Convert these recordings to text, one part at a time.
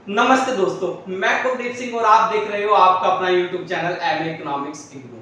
नमस्ते दोस्तों, मैं कुलदीप सिंह और आप देख रहे हो आपका अपना YouTube channel MA economics IGNOU.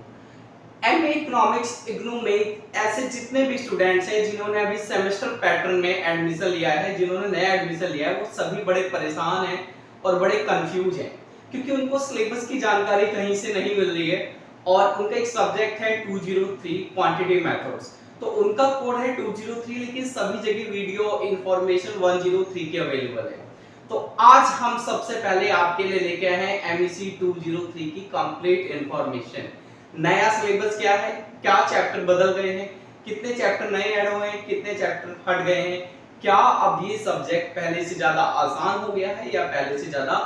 MA economics IGNOU में ऐसे जितने भी स्टूडेंट्स हैं जिन्होंने अभी सेमेस्टर पैटर्न में एडमिशन लिया है, जिन्होंने नया एडमिशन लिया है, वो सभी बड़े परेशान हैं और बड़े कंफ्यूज हैं क्योंकि उनको सिलेबस की जानकारी कहीं से नहीं मिल रही है और उनका एक सब्जेक्ट है 203 क्वांटिटी मेथड्स। तो उनका कोड है 203 लेकिन सभी जगह वीडियो इंफॉर्मेशन 103 के अवेलेबल है। तो आज हम सबसे पहले आपके लिए लेके आए हैं MEC 203 की कंप्लीट इंफॉर्मेशन। नया सिलेबस क्या है, क्या चैप्टर बदल गए हैं, कितने चैप्टर नए ऐड हुए हैं, कितने चैप्टर हट गए हैं, क्या अब ये सब्जेक्ट पहले से ज्यादा आसान हो गया है या पहले से ज्यादा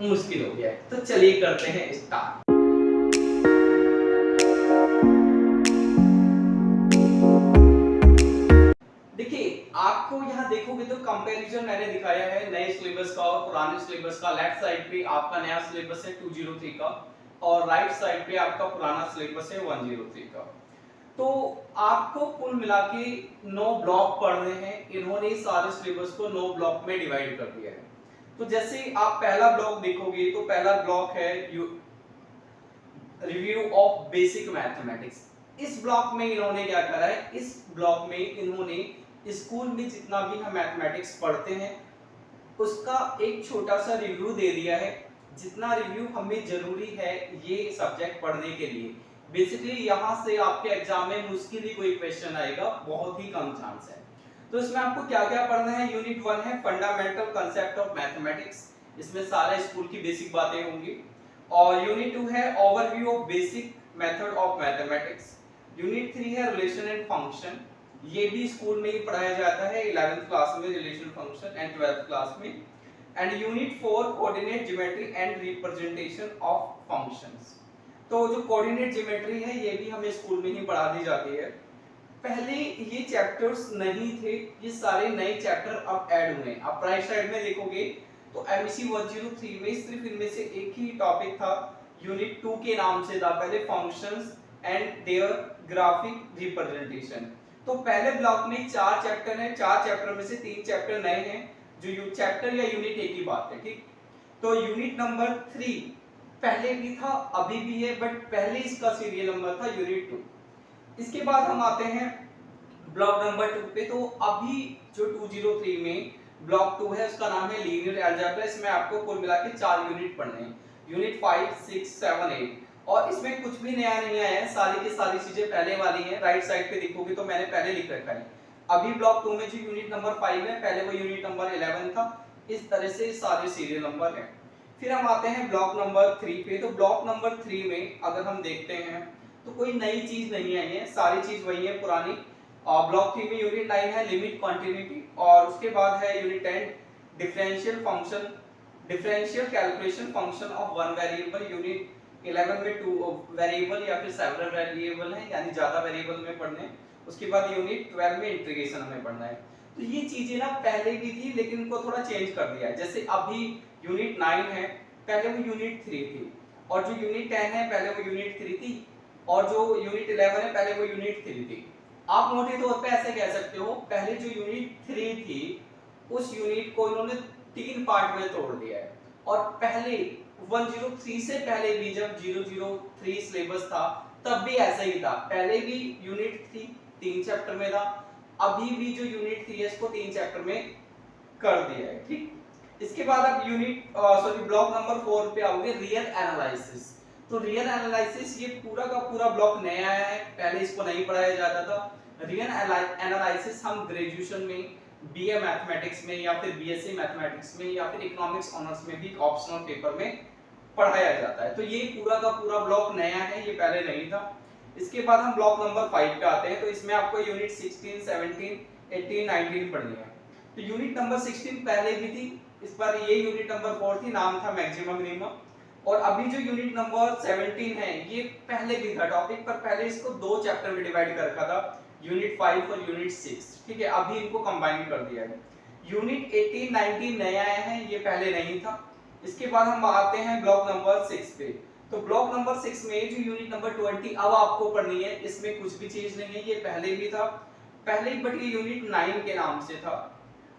मुश्किल हो गया है। तो चलिए करते हैं स्टार्ट। देखिए, आपको यहाँ देखोगे तो कंपैरिजन मैंने दिखाया है नए सिलेबस का और पुराने सिलेबस का। लेफ्ट साइड पे आपका नया सिलेबस है 203 का और राइट साइड पे आपका पुराना सिलेबस है 103 का। तो आपको कुल मिला के 9 ब्लॉक पढ़ने हैं। इन्होंने सारे सिलेबस को 9 ब्लॉक में डिवाइड कर दिया है। तो जैसे आप पहला ब्लॉक देखोगे तो पहला ब्लॉक है रिव्यू ऑफ बेसिक मैथमेटिक्स। इस ब्लॉक में इन्होंने क्या करा है, इस ब्लॉक में इन्होंने स्कूल में जितना भी हम मैथमेटिक्स पढ़ते हैं उसका एक छोटा सा रिव्यू दे दिया है, जितना रिव्यू हमें जरूरी है ये सब्जेक्ट पढ़ने के लिए। बेसिकली यहाँ से आपके एग्जाम में मुश्किल ही कोई क्वेश्चन आएगा, बहुत ही कम चांस है। तो इसमें आपको क्या क्या पढ़ना है। यूनिट 1 है फंडामेंटल कंसेप्ट ऑफ मैथमेटिक्स, इसमें सारे स्कूल की बेसिक बातें होंगी। और यूनिट 2 है overview of basic method of mathematics. Unit 3 है रिलेशन एंड फंक्शन, ये भी स्कूल में ही पढ़ाया जाता है 11th क्लास में relation function and 12th class में। And unit 4 coordinate geometry and representation of functions. तो जो कोऑर्डिनेट ज्योमेट्री है ये भी हमें स्कूल में ही पढ़ा दी जाती है। पहले ये चैप्टर्स नहीं थे, ये सारे नए चैप्टर अब ऐड हुए हैं। आप राइट साइड में देखोगे तो MEC 103 में सिर्फ इनमें से एक ही टॉपिक था, यूनिट 2 के नाम से था पहले, functions and their graphic representation. तो पहले ब्लॉक में 4 चैप्टर हैं, 4 चैप्टर में से 3 चैप्टर नए हैं, जो चैप्टर या यूनिट एक ही बात है, ठीक। तो यूनिट नंबर 3 पहले भी था अभी भी है, बट पहले इसका सीरियल नंबर था यूनिट 2। इसके बाद हम आते हैं ब्लॉक नंबर 2 पे। तो अभी जो 203 में ब्लॉक 2 है उसका नाम है लीनियर अलजेब्रा। इसमें आपको कुल मिला के 4 यूनिट पढ़ने हैं, यूनिट 5, 6, 7, 8। और इसमें कुछ भी नया नहीं आया है, सारी की सारी चीजें पहले वाली हैं। राइट साइड पे देखोगे तो मैंने पहले लिख रखा है। अभी ब्लॉक 2 में जो यूनिट नंबर 5 है पहले वो यूनिट नंबर 11 था। इस तरह से सारे सीरियल नंबर हैं। फिर हम आते हैं ब्लॉक नंबर 3 पे। तो ब्लॉक नंबर 3 में अगर हम देखते हैं तो कोई नई चीज नहीं आई है, सारी चीज वही है पुरानी। ब्लॉक 3 में यूनिट 9 है लिमिट क्वांटिटी, और उसके बाद है unit 10 differential function, differential calculation function of one variable. Unit 11 में 2 वेरिएबल या फिर सेवरल वेरिएबल है, यानी ज्यादा वेरिएबल में पढ़ने। उसके बाद यूनिट 12 में इंटीग्रेशन हमें पढ़ना है। तो ये चीजें ना पहले भी थी लेकिन इनको थोड़ा चेंज कर दिया है। जैसे अभी यूनिट 9 है, पहले वो यूनिट 3 थी, और जो यूनिट 10 है पहले वो यूनिट 3 थी, और जो यूनिट 11 है पहले वो यूनिट 3 थी। आप मोटे तौर पे ऐसे कह सकते हो, पहले जो यूनिट 3 थी उस यूनिट को इन्होंने 3 पार्ट में तोड़ दिया है। और पहले 103 से पहले भी जब 003 सिलेबस था तब भी ऐसा ही था, पहले भी यूनिट 3 चैप्टर में था, अभी भी जो यूनिट 3 है इसको 3 चैप्टर में कर दिया है, ठीक। इसके बाद अब ब्लॉक नंबर 4 पे आओगे, रियल एनालिसिस। तो रियल एनालिसिस ये पूरा का पूरा ब्लॉक नया आया है, पहले इसको नहीं पढ़ाया जाता था। रियल एनालिसिस हम ग्रेजुएशन में BA मैथमेटिक्स में या फिर BSc मैथमेटिक्स में या फिर इकोनॉमिक्स ऑनर्स में भी ऑप्शनल पेपर में पढ़ाया जाता है। तो ये पूरा का पूरा ब्लॉक नया है, ये पहले नहीं था। इसके बाद हम ब्लॉक नंबर 5 पे आते हैं। तो इसमें आपको यूनिट 16, 17, 18, 19 पढ़नी है। तो यूनिट नंबर 16 पहले भी थी, इस बार ये यूनिट नंबर 4 थी, नाम था मैक्सिमम मिनिमम। और अभी जो यूनिट नंबर 17 है ये पहले भी था टॉपिक, पर पहले इसको 2 चैप्टर में डिवाइड कर रखा था, यूनिट 5 और यूनिट 6, ठीक है। अभी इनको कंबाइन कर दिया है। यूनिट 18, 19 नया आया है, ये पहले नहीं था। इसके बाद हम आते हैं ब्लॉक नंबर 6 पे। तो ब्लॉक नंबर 6 में जो यूनिट नंबर 20 अब आपको पढ़नी है, इसमें कुछ भी चीज नहीं है, ये पहले भी था पहले ही, बट ये यूनिट 9 के नाम से था।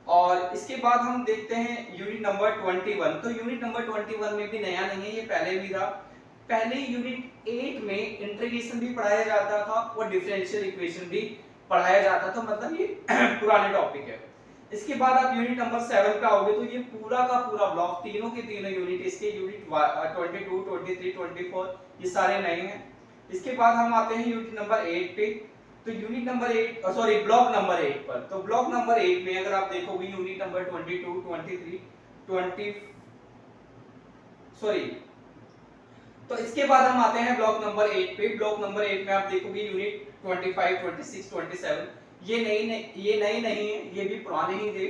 और इसके बाद हम देखते हैं यूनिट नंबर 21। तो यूनिट नंबर 21 में भी नया नहीं है, ये पहले भी था। पहले यूनिट 8 में इंटीग्रेशन भी पढ़ाया जाता था और डिफरेंशियल इक्वेशन भी पढ़ाया जाता था, मतलब ये पुराने टॉपिक है। इसके बाद आप यूनिट नंबर 7 पे आओगे तो ये पूरा का पूरा ब्लॉक, तीनों के तीनों यूनिट, इसके यूनिट 22, 23, 24 ये सारे नए हैं। इसके बाद हम आते हैं यूनिट नंबर 8 पे। तो unit number 8 sorry block number 8 पर, तो ब्लॉक नंबर 8 में अगर आप देखोगे यूनिट नंबर 22, 23, 20 सॉरी, तो इसके बाद हम आते हैं ब्लॉक नंबर 8 पे। ब्लॉक नंबर 8 में आप देखोगे यूनिट 25, 26, 27 ये नए नहीं है, ये भी पुराने ही थे।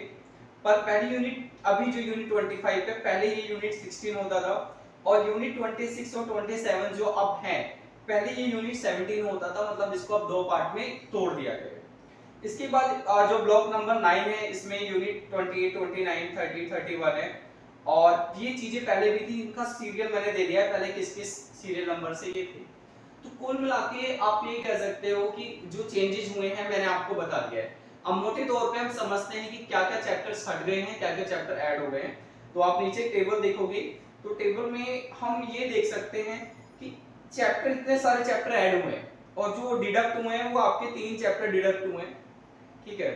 पर पहली यूनिट अभी जो यूनिट 25 पे, पहले ये यूनिट 16 होता था, और यूनिट 26 और 27 जो अब है, पहले ये यूनिट 17 होता था, मतलब इसको अब दो पार्ट में तोड़ दिया गया है। इसके बाद जो ब्लॉक नंबर 9 है, इसमें यूनिट 28, 29, 30, 31 है, और ये चीजें पहले भी थी, इनका सीरियल मैंने दे दिया है पहले किस किस सीरियल नंबर से ये थे। तो कुल मिला के आप ये कह सकते हो कि जो चेंजेस हुए हैं मैंने आपको बता दिया है। अब मोटे तौर पे हम समझते हैं कि क्या क्या चैप्टर्स हट गए हैं, क्या क्या चैप्टर ऐड हो गए हैं। तो आप नीचे टेबल देखोगे, तो टेबल में हम ये देख सकते हैं कि चैप्टर, इतने सारे चैप्टर ऐड हुए हैं, और जो डिडक्ट हुए हैं वो आपके 3 चैप्टर डिडक्ट हुए हैं, ठीक है।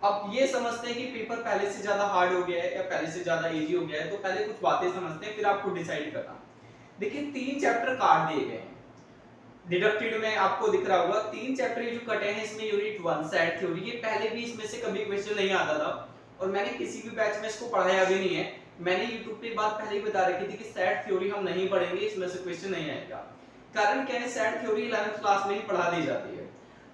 अब ये समझते हैं कि पेपर पहले से ज्यादा हार्ड हो गया है या पहले से ज्यादा इजी हो गया है, तो पहले कुछ बातें समझते हैं, फिर आपको डिसाइड करना। देखिए 3 चैप्टर काट दिए गए हैं डिडक्टेड में, आपको दिख रहा होगा 3 चैप्टर जो कटे हैं, इसमें यूनिट 1 सेट थ्योरी, ये पहले भी इसमें से कभी क्वेश्चन नहीं आता था, और मैंने किसी भी बैच में इसको पढ़ाया भी नहीं है। मैंने YouTube पे बात पहले ही बता रखी थी कि सेट थ्योरी हम नहीं पढ़ेंगे, इसमें से क्वेश्चन नहीं आएगा। कारण क्या है, सेट थ्योरी 11th क्लास में ही पढ़ा दी जाती है।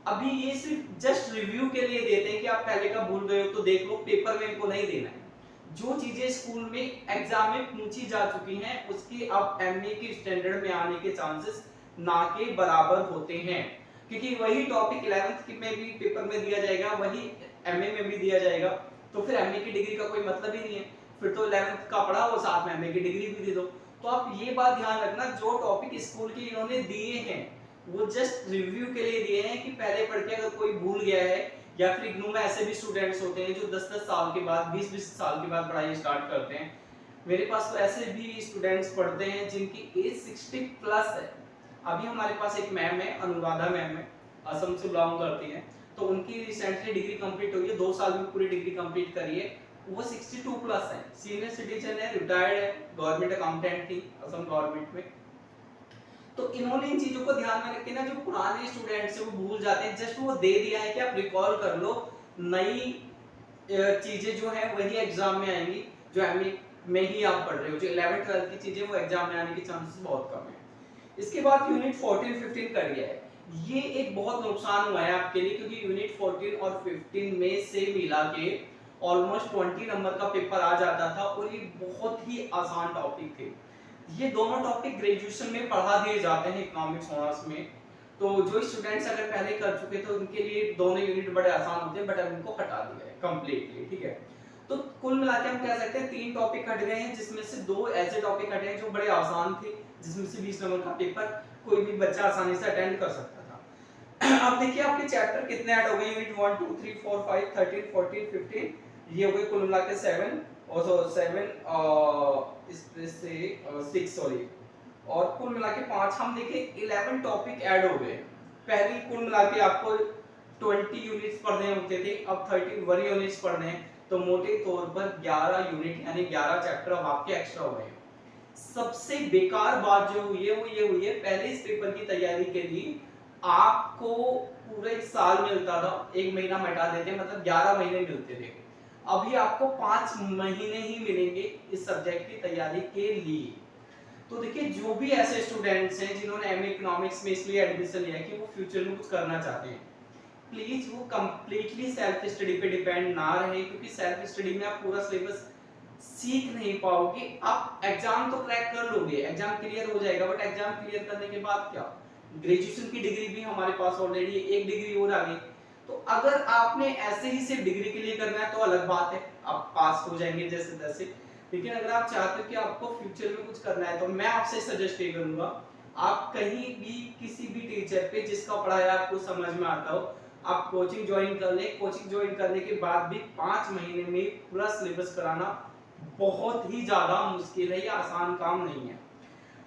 अभी ये सिर्फ जस्ट रिव्यू के लिए देते हैं कि आप पहले का भूल गए हो तो देख लो, पेपर में इनको नहीं देना है। जो चीजें स्कूल में एग्जाम में पूछी जा चुकी हैं, उसके अब एमए के स्टैंडर्ड में आने के चांसेस ना के बराबर होते हैं, क्योंकि वही टॉपिक 11th में भी पेपर में दिया जाएगा, वही एमए में भी दिया जाएगा, तो फिर एमए की डिग्री का कोई मतलब ही नहीं है। फिर तो 11th का पढ़ा और साथ में एमए की डिग्री भी दे दो। तो आप ये बात ध्यान रखना, जो टॉपिक स्कूल के इन्होंने दिए हैं वो जस्ट रिव्यू के लिए दिए हैं, कि पहले पढ़ के अगर कोई भूल गया है, या फिर इग्नू में ऐसे भी स्टूडेंट्स होते हैं जो 10-10 साल के बाद, 20-20 साल के बाद पढ़ाई स्टार्ट करते हैं। मेरे पास तो ऐसे भी स्टूडेंट्स पढ़ते हैं जिनकी एज 60 प्लस है। अभी हमारे पास एक मैम है, अनुराधा मैम है, असम से बिलोंग करती हैं, तो उनकी रिसेंटली डिग्री कंप्लीट हुई है, 2 साल में पूरी डिग्री कंप्लीट करी है। वो 62 प्लस है, सीनियर सिटीजन है, रिटायर्ड है, गवर्नमेंट अकाउंटेंट थी असम गवर्नमेंट में। तो इन्होंने इन चीजों को ध्यान में रख के ना, जो पुराने स्टूडेंट्स है वो भूल जाते हैं, जस्ट वो दे दिया है कि आप रिकॉल कर लो, नई चीजें जो है वही एग्जाम में आएंगी, जो एमए में ही आप पढ़ रहे हो, जो 11th 12th की चीजें वो एग्जाम में आने के चांसेस बहुत कम है। इसके बाद यूनिट 14, 15 कर गया है, ये एक बहुत नुकसान हुआ है आपके लिए, क्योंकि यूनिट 14 और 15 में से मिला के ऑलमोस्ट 20 नंबर का पेपर आ जाता था, और ये बहुत ही आसान टॉपिक थे। ये दोनों टॉपिक ग्रेजुएशन में पढ़ा दिए जाते हैं इकोनॉमिक्स ऑनर्स में, तो जो स्टूडेंट्स अगर पहले कर चुके थे उनके लिए दोनों यूनिट बड़े आसान होते हैं, बट अब इनको हटा दिया है कंप्लीटली, ठीक है। तो कुल मिलाकर हम कह सकते हैं 3 टॉपिक हट गए हैं, जिसमें से 2 ऐसे टॉपिक हटे हैं जो बड़े आसान थे, जिसमें से 20 नंबर का पेपर कोई भी बच्चा आसानी से अटेंड कर सकता था। अब देखिए आपके चैप्टर कितने ऐड हो गए, यूनिट 1 2 3 4 5 13 14 15, ये हो गए कुल मिलाकर 7, और 7 इससे 6 सॉरी, और कुल मिला के 5, हम देखें 11 टॉपिक ऐड हो गए। पहले कुल मिला के आपको 20 यूनिट्स पढ़ने होते थे, अब 31 यूनिट्स पढ़ने हैं, तो मोटे तौर पर 11 यूनिट यानी 11 चैप्टर अब आपके एक्स्ट्रा हो गए। सबसे बेकार बात जो हुई है वो ये हुई है, पहले इस पेपर की तैयारी के लिए आपको पूरा 1 साल मिलता था, 1 महीना हटा देते, मतलब 11 महीने मिलते थे। अभी आपको 5 महीने ही मिलेंगे इस सब्जेक्ट की तैयारी के लिए। तो देखिए जो भी ऐसे स्टूडेंट्स हैं जिन्होंने एमए इकोनॉमिक्स में इसलिए एडमिशन लिया कि वो फ्यूचर में कुछ करना चाहते हैं, प्लीज वो कंप्लीटली सेल्फ स्टडी पे डिपेंड ना रहे, क्योंकि सेल्फ स्टडी में आप पूरा सिलेबस सीख नहीं पाओगे। आप एग्जाम तो क्रैक कर लोगे, एग्जाम क्लियर हो जाएगा, बट एग्जाम क्लियर करने के बाद क्या, ग्रेजुएशन की डिग्री भी हमारे पास ऑलरेडी एक डिग्री और आ गई। तो अगर आपने ऐसे ही सिर्फ डिग्री के लिए करना है तो अलग बात है, आप पास हो जाएंगे जैसे तैसे, लेकिन अगर आप चाहते हो कि आपको फ्यूचर में कुछ करना है, तो मैं आपसे सजेस्ट ये करूंगा, आप कहीं भी किसी भी टीचर पे जिसका पढ़ाया आपको समझ में आता हो, आप कोचिंग ज्वाइन कर लें। कोचिंग ज्वाइन करने के बाद भी 5 महीने में पूरा सिलेबस कराना बहुत ही ज़्यादा मुश्किल है, ये आसान काम नहीं है।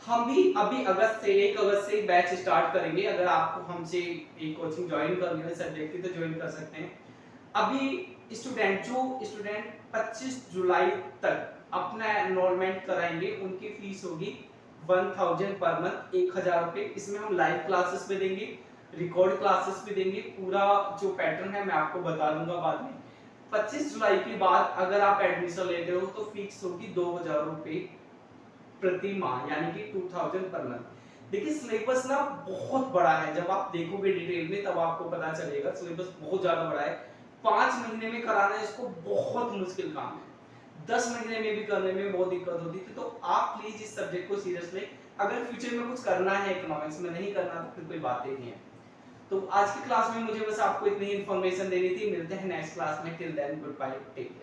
हम भी अभी अगस्त से 1 अगस्त से बैच स्टार्ट करेंगे। अगर आपको हमसे एक कोचिंग ज्वाइन करनी है सब्जेक्ट की तो ज्वाइन कर सकते हैं। अभी स्टूडेंट 25 जुलाई तक अपना एनरोलमेंट कराएंगे, उनकी फीस होगी 1000 पर मंथ, 1000 रुपये। इसमें हम लाइव क्लासेस भी देंगे, रिकॉर्ड क्लासेस भी देंगे। पूरा जो पैटर्न है मैं आपको बता दूंगा बाद में। 25 जुलाई के बाद अगर आप एडमिशन लेते हो तो फीस होगी 2000 रुपये प्रति माह, यानी कि 2000 पर मंथ। देखिए सिलेबस ना बहुत बड़ा है, जब आप देखोगे डिटेल में तब आपको पता चलेगा सिलेबस बहुत ज्यादा बड़ा है। 5 महीने में कराना इसको बहुत मुश्किल काम है, 10 महीने में भी करने में बहुत दिक्कत होती थी। तो आप प्लीज इस सब्जेक्ट को सीरियस लें। अगर फ्यूचर में कुछ करना है इकोनॉमिक्स में, नहीं करना तो फिर कोई बात ही नहीं है। तो आज की क्लास में मुझे बस आपको इतनी इन्फॉर्मेशन देनी थी। मिलते हैं नेक्स्ट क्लास में, till then good bye, take care.